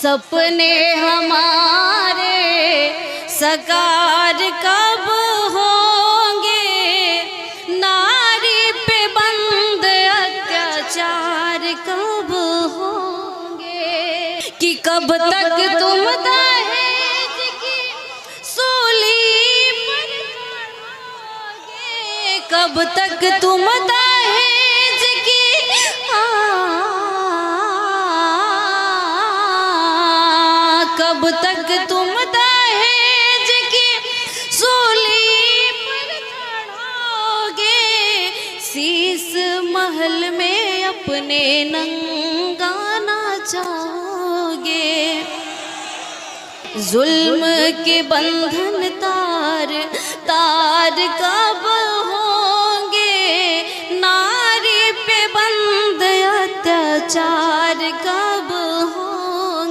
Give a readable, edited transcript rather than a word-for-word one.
सपने हमारे साकार कब होंगे, नारी पे बंद अत्याचार कब होंगे, कि कब तक तुम दहेज की सूली पर चढ़ोगे, कब तक तुम दहेज की कब तक तुम दहेज की सूली पर चढ़ोगे, शीश महल में अपने नंगा नाचोगे। जुल्म के बंधन तार तार कब